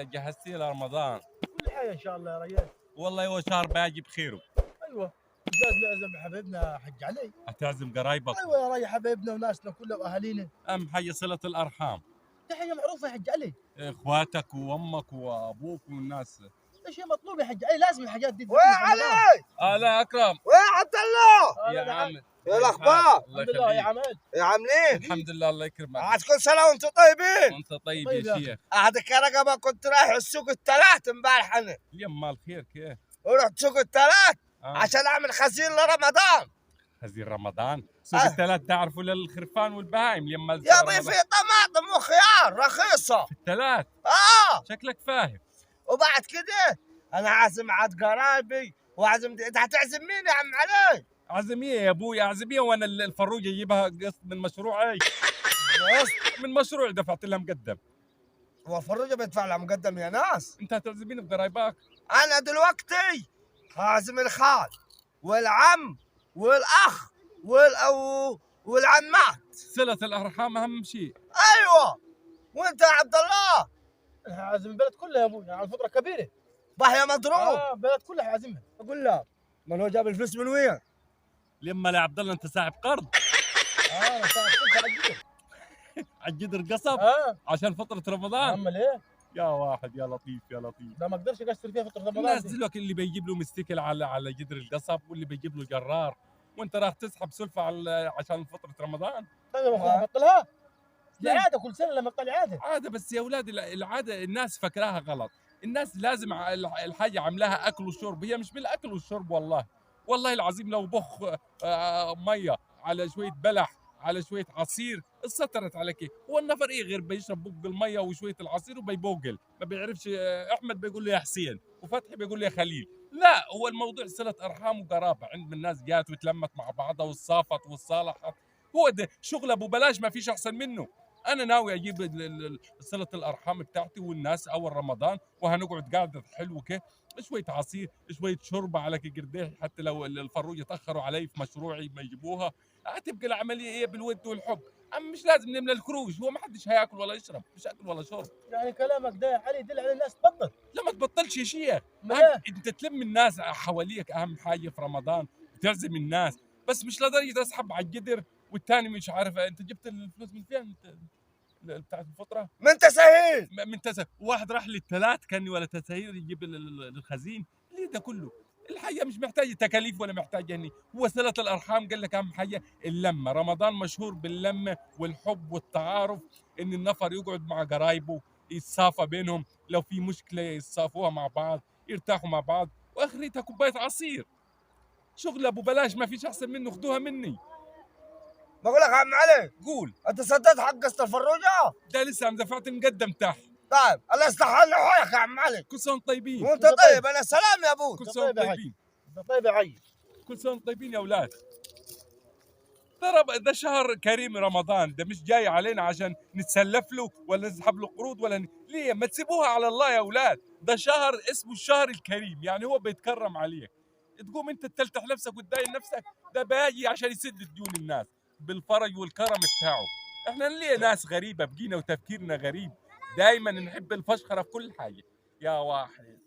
جهزتي لرمضان؟ كل حاجه ان شاء الله يا ريال. والله هو شهر باجي بخيره. ايوه لازم نعزم حبيبنا حج علي. هتعزم قرايبك؟ ايوه يا ريال، حبايبنا وناسنا كلها واهالينا. اهم حاجه صله الارحام، دي حاجه معروفه يا حج علي. اخواتك وامك وابوك والناس. ده شيء مطلوب يا حج علي، لازم الحاجات دي ويا علي لا اكرم. ويا عبد الله يا عم يا الاخبار؟ الحمد لله يا عماد. يا عاملين؟ الحمد لله الله يكرمك. عاد كل سنه وانتم طيبين. وانت طيب طيب يا يا شيخ. عادك يا رقبه كنت رايح السوق الثلاث امبارح انا. اليوم مال خير كيف؟ ورحت سوق الثلاث عشان اعمل خزين لرمضان. خزين رمضان؟ سوق الثلاث تعرفوا للخرفان والبهايم اليوم مال يا ابي في طماطم وخيار رخيصه. الثلاث؟ شكلك فاهم. وبعد كده انا عازم عاد قرايبي وعازم انت هتعزم مين يا عم علي؟ عزميه يا ابوي عزميه، وانا الفروجه اجيبها قسط من مشروعي. من مشروع دفعت لها مقدم. هو الفروجه بيدفع لها مقدم يا ناس؟ انت هتعزميني بقرايبك؟ انا دلوقتي هعزم الخال والعم والاخ والعمات. صلة الارحام اهم شيء. ايوه. وانت يا عبد الله؟ انا عازم البلد كلها يا ابوي، يعني فتره كبيره. يا مضروب. البلد كلها عازمها. اقول له من هو جاب الفلوس من وين؟ لما يا عبد الله انت ساحب قرض. انا صاحب كل على الجدر. على الجدر قصب عشان فترة رمضان. امال ايه؟ يا واحد يا لطيف يا لطيف. ده ما اقدرش اقصر فيها فتره رمضان. الناس دلوقتي اللي بيجيب له مستيكل على جدر القصب واللي بيجيب له جرار، وانت راح تسحب سلفة عشان فترة رمضان. طيب بطلها. دي عاده كل سنه لما تطلع عاده. عاده بس يا اولاد، العاده الناس فاكراها غلط. الناس لازم الحاجه عاملاها اكل وشرب، هي مش بالاكل والشرب. والله العظيم لو بخ ميه على شويه بلح على شويه عصير اتسترت عليك. هو النفر ايه غير بيشرب بق الميه وشويه العصير وبيبوقل، ما بيعرفش. احمد بيقول له يا حسين وفتحي بيقول له يا خليل. لا، هو الموضوع صله ارحام وقرابه، عند الناس جات وتلمت مع بعضها والصافت والصالحت. هو ده شغل ابو بلاش، ما فيش احسن منه. انا ناوي اجيب صله الارحام بتاعتي والناس اول رمضان، وهنقعد قعده حلوه كده، شويه عصير شويه شوربه على قرداح، حتى لو الفروج يتاخروا علي في مشروعي ما يجيبوها. هتبقى العمليه ايه بالود والحب. اما مش لازم نملى الكروج، هو ما حدش هياكل ولا يشرب، مش اكل ولا شرب. يعني كلامك ده يا علي يدل على الناس تبطل. لا ما تبطلش يا شيخ. انت تلم الناس حواليك اهم حاجه في رمضان، تعزم الناس، بس مش لدرجه اسحب على القدر والثاني مش عارف. انت جبت الفلوس من فين بتاعت الفطره؟ من تسهيل. من تسهيل. واحد راح للثلاث كان ولا تسهيل يجيب الخزين. ليه ده كله؟ الحقيقه مش محتاجه تكاليف ولا محتاجه هني. هو صله الارحام قال لك اهم حاجه اللمه. رمضان مشهور باللمه والحب والتعارف، ان النفر يقعد مع قرايبه يتصافى بينهم، لو في مشكله يتصافوها مع بعض، يرتاحوا مع بعض، واخرتها كوبايه عصير. شغل ابو بلاش ما فيش احسن منه، خدوها مني. بقول لك يا عم علي، قول. انت سددت حق قسط الفروجه؟ ده لسه انا دفعت المقدم تحت. طيب الله يصلح حالك يا عم علي. كل سنه طيبين. وانت طيب. انا سلام يا ابوي. كل سنه طيبين. طيب يا عيل. كل سنه طيبين يا اولاد. ترى ده شهر كريم رمضان، ده مش جاي علينا عشان نتسلف له ولا نسحب له قروض ولا ليه؟ ما تسيبوها على الله يا اولاد. ده شهر اسمه الشهر الكريم، يعني هو بيتكرم عليك. تقوم انت تلتح نفسك وتداين نفسك؟ ده باجي عشان يسد ديون الناس بالفرج والكرم بتاعه. احنا ليه ناس غريبه بقينا وتفكيرنا غريب، دايما نحب الفشخره في كل حاجه. يا واحد